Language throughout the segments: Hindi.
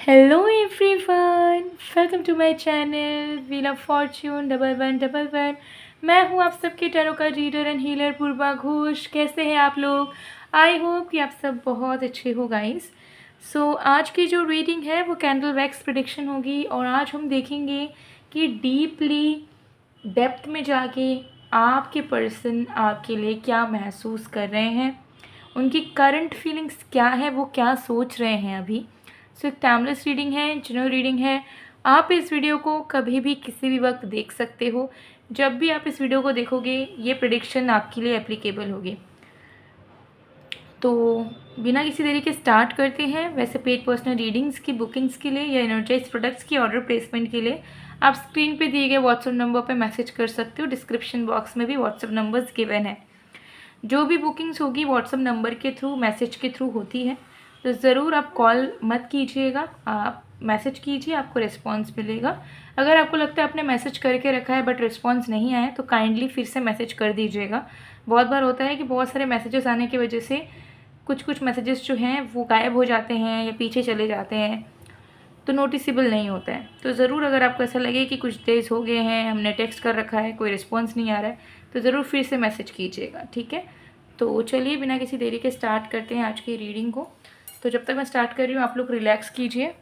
Hello everyone, welcome to my channel wheel of fortune 1111। मैं हूँ आप सबके टैरो का reader and healer Purva Ghosh. कैसे हैं आप लोग? आई होप कि आप सब बहुत अच्छे हो गाइस। आज की जो रीडिंग है वो कैंडल वैक्स प्रेडिक्शन होगी और आज हम देखेंगे कि डीपली डेप्थ में जाके आपके पर्सन आपके लिए क्या महसूस कर रहे हैं, उनकी करंट फीलिंग्स क्या है, वो क्या सोच रहे हैं अभी। एक टाइमलेस रीडिंग है, जनरल रीडिंग है। आप इस वीडियो को कभी भी किसी भी वक्त देख सकते हो। जब भी आप इस वीडियो को देखोगे ये प्रेडिक्शन आपके लिए एप्लीकेबल होगी। तो बिना किसी देरी के स्टार्ट करते हैं। वैसे पेड पर्सनल रीडिंग्स की बुकिंग्स के लिए या एनर्जाइज प्रोडक्ट्स की ऑर्डर प्लेसमेंट के लिए आप स्क्रीन पे दिए गए व्हाट्सएप नंबर पे मैसेज कर सकते हो। डिस्क्रिप्शन बॉक्स में भी व्हाट्सएप नंबर्स गिवन है। जो भी बुकिंग्स होगी व्हाट्सएप नंबर के थ्रू, मैसेज के थ्रू होती है। तो ज़रूर आप कॉल मत कीजिएगा, आप मैसेज कीजिए, आपको रिस्पांस मिलेगा। अगर आपको लगता है आपने मैसेज करके रखा है बट रिस्पांस नहीं आया तो काइंडली फिर से मैसेज कर दीजिएगा। बहुत बार होता है कि बहुत सारे मैसेजेस आने की वजह से कुछ मैसेजेस जो हैं वो गायब हो जाते हैं या पीछे चले जाते हैं, तो नोटिसेबल नहीं होता है। तो ज़रूर अगर आपको ऐसा लगे कि कुछ डेज हो गए हैं, हमने टेक्स्ट कर रखा है, कोई रिस्पॉन्स नहीं आ रहा है, तो ज़रूर फिर से मैसेज कीजिएगा, ठीक है। तो चलिए बिना किसी देरी के स्टार्ट करते हैं आज की रीडिंग को। तो जब तक मैं स्टार्ट कर रही हूँ आप लोग रिलैक्स कीजिए।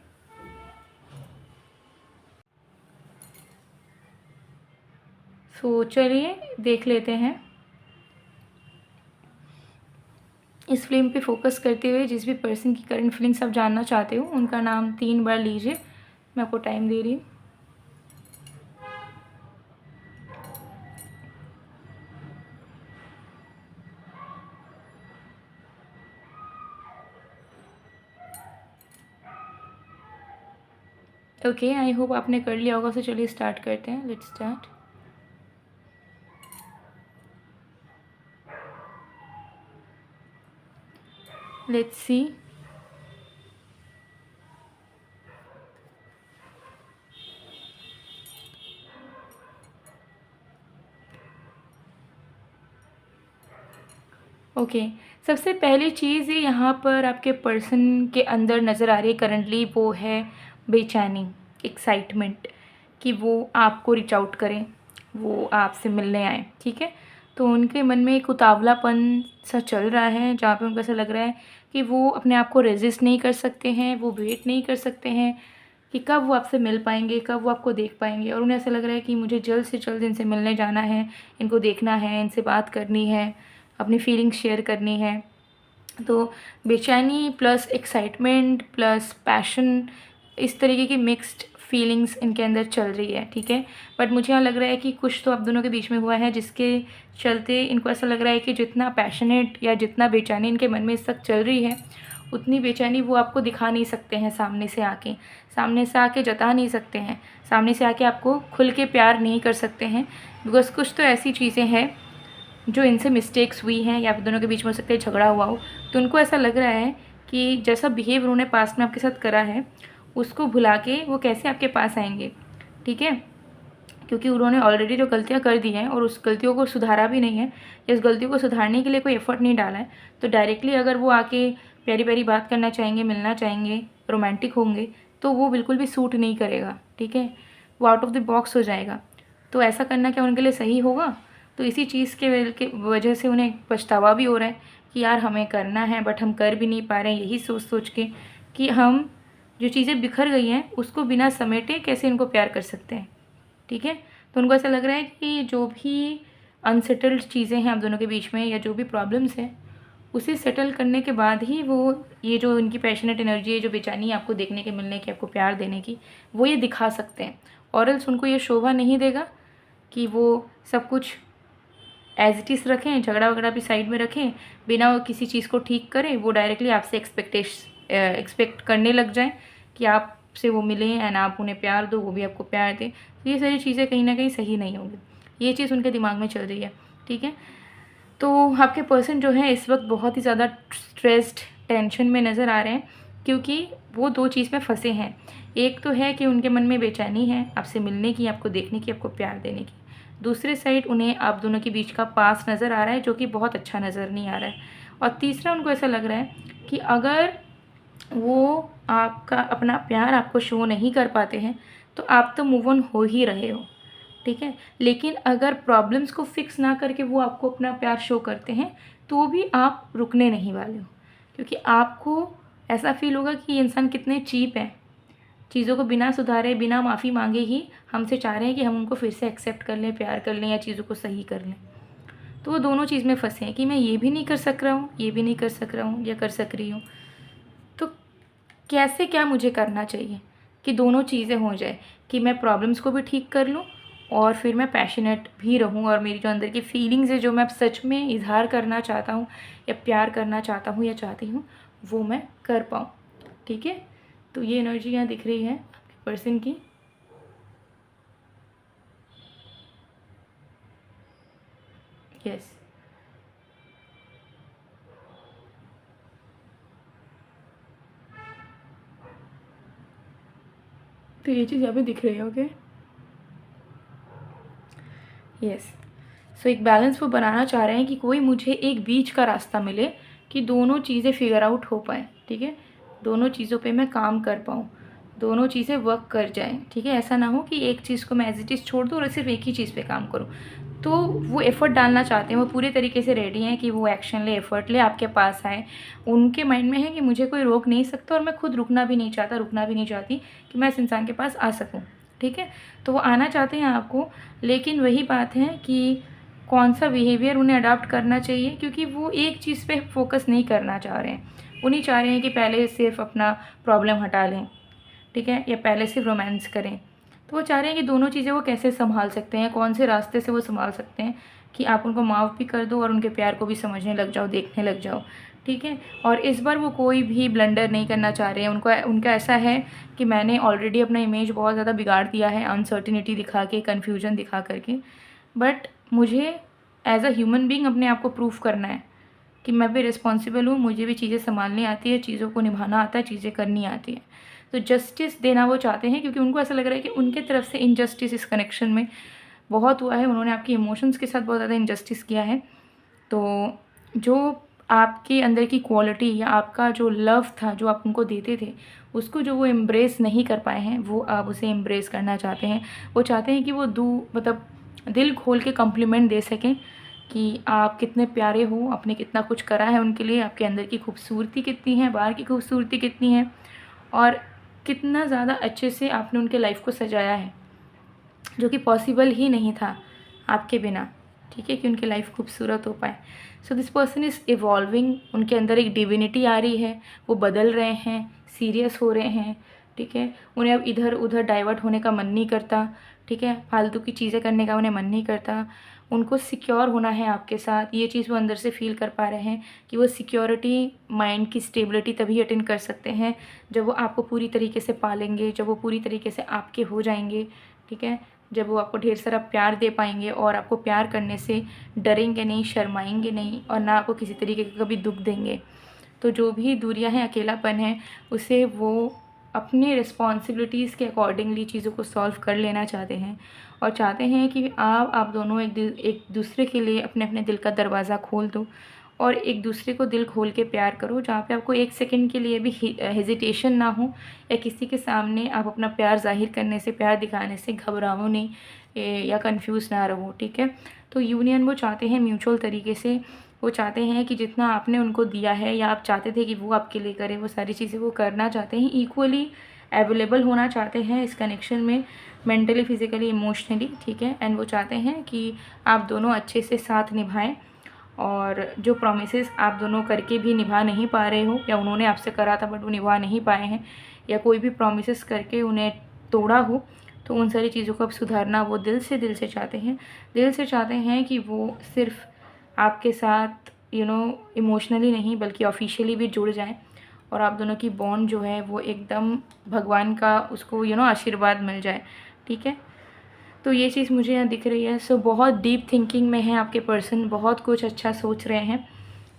चलिए देख लेते हैं। इस फ्लेम पे फोकस करते हुए जिस भी पर्सन की करंट फीलिंग्स आप जानना चाहते हो उनका नाम 3 बार लीजिए। मैं आपको टाइम दे रही हूँ। ओके, आई होप आपने कर लिया होगा। चलिए स्टार्ट करते हैं। Let's start. Let's see. Okay, सबसे पहली चीज़ यहाँ पर आपके पर्सन के अंदर नज़र आ रही है करंटली, वो है बेचैनी, एक्साइटमेंट कि वो आपको रीच आउट करें, वो आपसे मिलने आए, ठीक है। तो उनके मन में एक उतावलापन सा चल रहा है जहाँ पे उनको ऐसा लग रहा है कि वो अपने आप को रेजिस्ट नहीं कर सकते हैं, वो वेट नहीं कर सकते हैं कि कब वो आपसे मिल पाएंगे, कब वो आपको देख पाएंगे। और उन्हें ऐसा लग रहा है कि मुझे जल्द से जल्द इनसे मिलने जाना है, इनको देखना है, इनसे बात करनी है, अपनी फीलिंग्स शेयर करनी है। तो बेचैनी प्लस एक्साइटमेंट प्लस पैशन, इस तरीके की मिक्स्ड फीलिंग्स इनके अंदर चल रही है, ठीक है। बट मुझे यहाँ लग रहा है कि कुछ तो आप दोनों के बीच में हुआ है जिसके चलते इनको ऐसा लग रहा है कि जितना पैशनेट या जितना बेचैनी इनके मन में इस वक्त चल रही है उतनी बेचैनी वो आपको दिखा नहीं सकते हैं। सामने से आके जता नहीं सकते हैं, सामने से आके आपको खुल के प्यार नहीं कर सकते हैं। बिकॉज कुछ तो ऐसी चीज़ें हैं जो इनसे मिस्टेक्स हुई हैं या फिर दोनों के बीच में हो सकता है झगड़ा हुआ हो। तो उनको ऐसा लग रहा है कि जैसा बिहेव उन्होंने पास्ट में आपके साथ करा है उसको भुला के वो कैसे आपके पास आएंगे, ठीक है। क्योंकि उन्होंने ऑलरेडी जो गलतियाँ कर दी हैं और उस गलतियों को सुधारा भी नहीं है या उस गलतियों को सुधारने के लिए कोई एफर्ट नहीं डाला है, तो डायरेक्टली अगर वो आके प्यारी प्यारी बात करना चाहेंगे, मिलना चाहेंगे, रोमांटिक होंगे, तो वो बिल्कुल भी सूट नहीं करेगा, ठीक है। वो आउट ऑफ द बॉक्स हो जाएगा। तो ऐसा करना क्या उनके लिए सही होगा? तो इसी चीज़ के वजह से उन्हें पछतावा भी हो रहा है कि यार हमें करना है बट हम कर भी नहीं पा रहे हैं, यही सोच सोच के कि हम जो चीज़ें बिखर गई हैं उसको बिना समेटे कैसे इनको प्यार कर सकते हैं, ठीक है। तो उनको ऐसा लग रहा है कि जो भी अनसेटल्ड चीज़ें हैं आप दोनों के बीच में या जो भी प्रॉब्लम्स हैं उसे सेटल करने के बाद ही वो ये जो इनकी पैशनेट एनर्जी है, जो बेचैनी है आपको देखने के, मिलने की, आपको प्यार देने की, वो ये दिखा सकते हैं। और एल्स उनको ये शोभा नहीं देगा कि वो सब कुछ एज इट इज़ रखें, झगड़ा वगड़ा भी साइड में रखें, बिना वो किसी चीज़ को ठीक करें, वो डायरेक्टली आपसे एक्सपेक्ट करने लग जाएं कि आपसे वो मिलें एंड आप उन्हें प्यार दो, वो भी आपको प्यार दें। तो ये सारी चीज़ें कहीं ना कहीं सही नहीं होंगी। ये चीज़ उनके दिमाग में चल रही है, ठीक है। तो आपके पर्सन जो है इस वक्त बहुत ही ज़्यादा स्ट्रेस्ड, टेंशन में नज़र आ रहे हैं क्योंकि वो दो चीज़ में फंसे हैं। एक तो है कि उनके मन में बेचैनी है आपसे मिलने की, आपको देखने की, आपको प्यार देने की। दूसरे साइड उन्हें आप दोनों के बीच का पास नज़र आ रहा है जो कि बहुत अच्छा नज़र नहीं आ रहा है। और तीसरा उनको ऐसा लग रहा है कि अगर वो आपका अपना प्यार आपको शो नहीं कर पाते हैं, तो आप तो मूव ऑन हो ही रहे हो, ठीक है। लेकिन अगर प्रॉब्लम्स को फिक्स ना करके वो आपको अपना प्यार शो करते हैं, तो भी आप रुकने नहीं वाले हो, क्योंकि आपको ऐसा फील होगा कि ये इंसान कितने चीप हैं, चीज़ों को बिना सुधारे बिना माफ़ी मांगे ही हमसे चाह रहे हैं कि हम उनको फिर से एक्सेप्ट कर लें, प्यार कर लें या चीज़ों को सही कर लें। तो वो दोनों चीज़ में फंसे हैं कि मैं ये भी नहीं कर सक रहा हूँ, ये भी नहीं कर सक रहा हूँ या कर सक रही हूँ। तो कैसे क्या मुझे करना चाहिए कि दोनों चीज़ें हो जाए, कि मैं प्रॉब्लम्स को भी ठीक कर लूँ और फिर मैं पैशनेट भी रहूँ, और मेरी जो अंदर की फीलिंग्स है जो मैं सच में इजहार करना चाहता हूँ या प्यार करना चाहता हूँ या चाहती हूँ, वो मैं कर पाऊँ, ठीक है। तो ये एनर्जी यहाँ दिख रही है आपके पर्सन की। यस, तो ये चीज़ यहाँ पे दिख रही है। Okay, yes. सो एक बैलेंस वो बनाना चाह रहे हैं कि कोई मुझे एक बीच का रास्ता मिले कि दोनों चीज़ें फिगर आउट हो पाएँ, ठीक है। दोनों चीज़ों पे मैं काम कर पाऊँ, दोनों चीज़ें वर्क कर जाएँ, ठीक है। ऐसा ना हो कि एक चीज़ को मैं एज़ इट इज़ छोड़ दूँ और सिर्फ एक ही चीज़ पे काम करूँ। तो वो एफ़र्ट डालना चाहते हैं, वो पूरे तरीके से रेडी हैं कि वो एक्शन ले, एफ़र्ट ले, आपके पास आएँ। उनके माइंड में है कि मुझे कोई रोक नहीं सकता और मैं खुद रुकना भी नहीं चाहता, रुकना भी नहीं चाहती कि मैं इस इंसान के पास आ सकूँ, ठीक है। तो वो आना चाहते हैं आपको, लेकिन वही बात है कि कौन सा बिहेवियर उन्हें अडॉप्ट करना चाहिए, क्योंकि वो एक चीज़ पे फ़ोकस नहीं करना चाह रहे हैं। वो नहीं चाह रहे हैं कि पहले सिर्फ अपना प्रॉब्लम हटा लें, ठीक है, या पहले सिर्फ रोमांस करें। तो वो चाह रहे हैं कि दोनों चीज़ें वो कैसे संभाल सकते हैं, कौन से रास्ते से वो संभाल सकते हैं कि आप उनको माफ़ भी कर दो और उनके प्यार को भी समझने लग जाओ, देखने लग जाओ, ठीक है। और इस बार वो कोई भी ब्लंडर नहीं करना चाह रहे हैं। उनका ऐसा है कि मैंने ऑलरेडी अपना इमेज बहुत ज़्यादा बिगाड़ दिया है, अनसर्टिनिटी दिखा के, कन्फ्यूजन दिखा करके, बट मुझे एज़ अ ह्यूमन बीइंग अपने आप को प्रूव करना है कि मैं भी रिस्पॉन्सिबल हूँ, मुझे भी चीज़ें संभालनी आती है, चीज़ों को निभाना आता है, चीज़ें करनी आती है। तो जस्टिस देना वो चाहते हैं, क्योंकि उनको ऐसा लग रहा है कि उनके तरफ से इनजस्टिस इस कनेक्शन में बहुत हुआ है। उन्होंने आपके इमोशंस के साथ बहुत ज़्यादा इनजस्टिस किया है। तो जो आपके अंदर की क्वालिटी या आपका जो लव था, जो आप उनको देते थे, उसको जो वो एम्ब्रेस नहीं कर पाए हैं, वो आप उसे एम्ब्रेस करना चाहते हैं। वो चाहते हैं कि वो मतलब दिल खोल के कम्प्लीमेंट दे सकें कि आप कितने प्यारे हो, आपने कितना कुछ करा है उनके लिए, आपके अंदर की खूबसूरती कितनी है, बाहर की खूबसूरती कितनी है, और कितना ज़्यादा अच्छे से आपने उनके लाइफ को सजाया है, जो कि पॉसिबल ही नहीं था आपके बिना, ठीक है, कि उनकी लाइफ खूबसूरत हो पाए। So this person is evolving, उनके अंदर एक डिविनिटी आ रही है, वो बदल रहे हैं, सीरियस हो रहे हैं, ठीक है। उन्हें अब इधर उधर डाइवर्ट होने का मन नहीं करता, ठीक है, फालतू की चीज़ें करने का उन्हें मन नहीं करता। उनको सिक्योर होना है आपके साथ, ये चीज़ वो अंदर से फील कर पा रहे हैं कि वो सिक्योरिटी, माइंड की स्टेबिलिटी तभी अटेन कर सकते हैं जब वो आपको पूरी तरीके से पालेंगे, जब वो पूरी तरीके से आपके हो जाएंगे, ठीक है। जब वो आपको ढेर सारा प्यार दे पाएंगे और आपको प्यार करने से डरेंगे नहीं, शर्माएंगे नहीं, और ना आपको किसी तरीके का कभी दुख देंगे। तो जो भी दूरियां हैं, अकेलापन है, उसे वो अपने रिस्पॉन्सिबिलिटीज़ के अकॉर्डिंगली चीज़ों को सॉल्व कर लेना चाहते हैं, और चाहते हैं कि आप दोनों एक दूसरे के लिए अपने अपने दिल का दरवाज़ा खोल दो और एक दूसरे को दिल खोल के प्यार करो, जहाँ पे आपको एक सेकंड के लिए भी हेजिटेशन ना हो, या किसी के सामने आप अपना प्यार ज़ाहिर करने से, प्यार दिखाने से घबराओ नहीं, या कंफ्यूज ना रहो, ठीक है। तो यूनियन वो चाहते हैं म्यूचुअल तरीके से। वो चाहते हैं कि जितना आपने उनको दिया है या आप चाहते थे कि वो आपके लिए करे, वो सारी चीज़ें वो करना चाहते हैं, इक्वली अवेलेबल होना चाहते हैं इस कनेक्शन में, मेंटली, फिज़िकली, इमोशनली, ठीक है। एंड वो चाहते हैं कि आप दोनों अच्छे से साथ निभाएं, और जो प्रॉमिसेस आप दोनों करके भी निभा नहीं पा रहे हो, या उन्होंने आपसे करा था बट वो निभा नहीं पाए हैं, या कोई भी प्रॉमिसेस करके उन्हें तोड़ा हो, तो उन सारी चीज़ों को अब सुधारना वो दिल से चाहते हैं। दिल से चाहते हैं कि वो सिर्फ आपके साथ इमोशनली नहीं बल्कि ऑफिशियली भी जुड़ जाएं, और आप दोनों की बॉन्ड जो है वो एकदम भगवान का उसको आशीर्वाद मिल जाए, ठीक है। तो ये चीज़ मुझे यहाँ दिख रही है। सो बहुत डीप थिंकिंग में है आपके पर्सन, बहुत कुछ अच्छा सोच रहे हैं,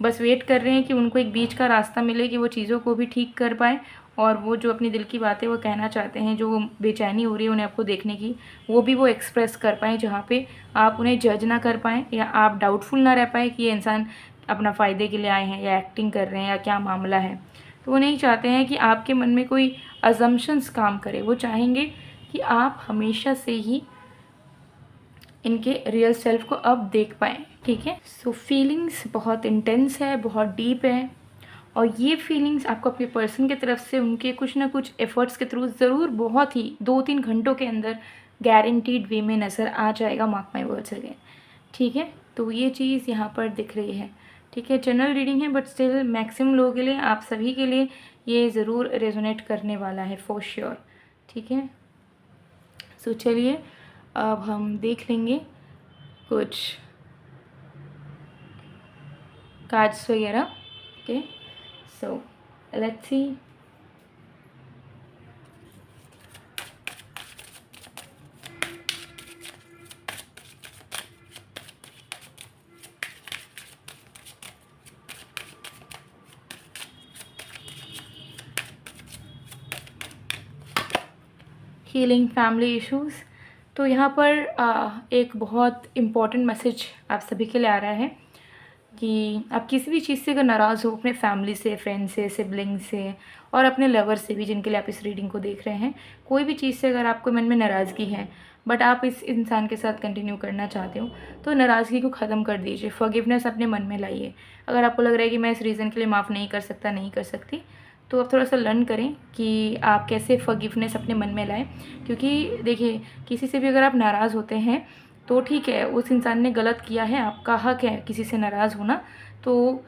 बस वेट कर रहे हैं कि उनको एक बीच का रास्ता मिले कि वो चीज़ों को भी ठीक कर पाएँ, और वो जो अपनी दिल की बातें वो कहना चाहते हैं, जो बेचैनी हो रही है उन्हें आपको देखने की, वो भी वो एक्सप्रेस कर पाएँ, जहाँ पे आप उन्हें जज ना कर पाएँ या आप डाउटफुल ना रह पाए कि ये इंसान अपना फ़ायदे के लिए आए हैं या एक्टिंग कर रहे हैं या क्या मामला है, तो वो नहीं चाहते हैं कि आपके मन में कोई अजम्पशंस काम करे, वो चाहेंगे कि आप हमेशा से ही इनके रियल सेल्फ को अब देख पाएँ, ठीक है। सो फीलिंग्स बहुत इंटेंस है, बहुत डीप है, और ये फीलिंग्स आपको अपने पर्सन की तरफ से उनके कुछ ना कुछ एफर्ट्स के थ्रू ज़रूर बहुत ही 2-3 घंटों के अंदर गारंटीड वे में नज़र आ जाएगा, मार्क माई वर्ड्स अगेन, ठीक है। तो ये चीज़ यहाँ पर दिख रही है, ठीक है। जनरल रीडिंग है बट स्टिल मैक्सिमम लोगों के लिए, आप सभी के लिए ये ज़रूर रेजोनेट करने वाला है फॉर श्योर, ठीक है। सो चलिए अब हम देख लेंगे कुछ कार्ड्स वगैरह, okay. So let's see. Healing family issues. तो यहाँ पर एक बहुत इम्पॉर्टेंट मैसेज आप सभी के लिए आ रहा है कि आप किसी भी चीज़ से अगर नाराज़ हो, अपने फैमिली से, फ्रेंड से, सिबलिंग से, और अपने लवर से भी जिनके लिए आप इस रीडिंग को देख रहे हैं, कोई भी चीज़ से अगर आपको मन में नाराज़गी है बट आप इस इंसान के साथ कंटिन्यू करना चाहते हो, तो नाराज़गी को ख़त्म कर दीजिए, फॉरगिवनेस अपने मन में लाइए। अगर आपको लग रहा है कि मैं इस रीज़न के लिए माफ़ नहीं कर सकता, नहीं कर सकती, तो आप थोड़ा सा लर्न करें कि आप कैसे फॉरगिवनेस अपने मन में लाएं। क्योंकि देखिए, किसी से भी अगर आप नाराज़ होते हैं तो ठीक है, उस इंसान ने गलत किया है, आपका हक है किसी से नाराज़ होना, तो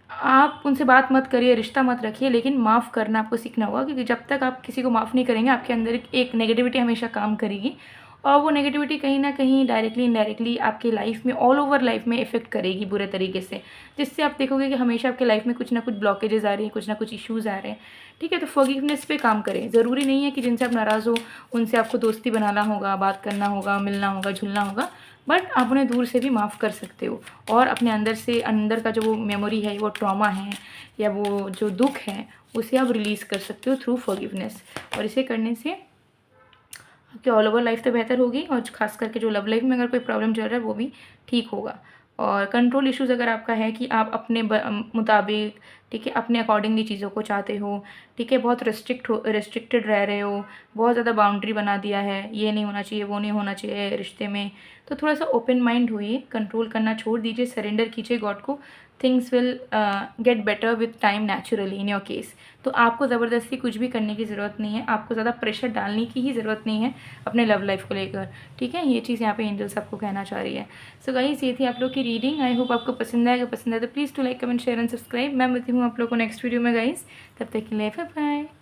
आप उनसे बात मत करिए, रिश्ता मत रखिए, लेकिन माफ़ करना आपको सीखना होगा। क्योंकि जब तक आप किसी को माफ़ नहीं करेंगे, आपके अंदर एक नेगेटिविटी हमेशा काम करेगी, और वो नेगेटिविटी कहीं ना कहीं डायरेक्टली इनडायरेक्टली आपकी लाइफ में, ऑल ओवर लाइफ में इफ़ेक्ट करेगी बुरे तरीके से, जिससे आप देखोगे कि हमेशा आपके लाइफ में कुछ ना कुछ ब्लॉकेजेस आ रही हैं, कुछ ना कुछ इश्यूज़ आ रहे हैं, ठीक है। तो फॉरगिवनेस पे काम करें। ज़रूरी नहीं है कि जिनसे आप नाराज़ हो उनसे आपको दोस्ती बनाना होगा, बात करना होगा, मिलना होगा, झुलना होगा, बट आप उन्हें दूर से भी माफ़ कर सकते हो, और अपने अंदर से, अंदर का जो वो मेमोरी है, वो ट्रॉमा है, या वो जो दुख है, उसे आप रिलीज़ कर सकते हो थ्रू फॉरगिवनेस। और इसे करने से आपकी ऑल ओवर लाइफ तो बेहतर होगी, और खास करके जो लव लाइफ में अगर कोई प्रॉब्लम चल रहा है वो भी ठीक होगा। और कंट्रोल इश्यूज़ अगर आपका है कि आप अपने मुताबिक, ठीक है, अपने अकॉर्डिंगली चीज़ों को चाहते हो, ठीक है, बहुत रेस्ट्रिक्टेड रह रहे हो, बहुत ज़्यादा बाउंड्री बना दिया है, ये नहीं होना चाहिए, वो नहीं होना चाहिए रिश्ते में, तो थोड़ा सा ओपन माइंड होइए, कंट्रोल करना छोड़ दीजिए, सरेंडर कीजिए गॉड को। Things will get better with time naturally in your case. तो आपको ज़बरदस्ती कुछ भी करने की ज़रूरत नहीं है, आपको ज़्यादा प्रेशर डालने की ही ज़रूरत नहीं है अपने लव लाइफ को लेकर, ठीक है। ये चीज़ यहाँ पे एंजल्स आपको कहना चाह रही है। सो गाइस, ये थी आप लोग की रीडिंग। आई होप आपको पसंद आएगा। पसंद आए तो please to like, comment, share and subscribe. मैं मिलती हूँ आप लोग को नेक्स्ट वीडियो में गाइस, तब तक के लिए बाय बाय।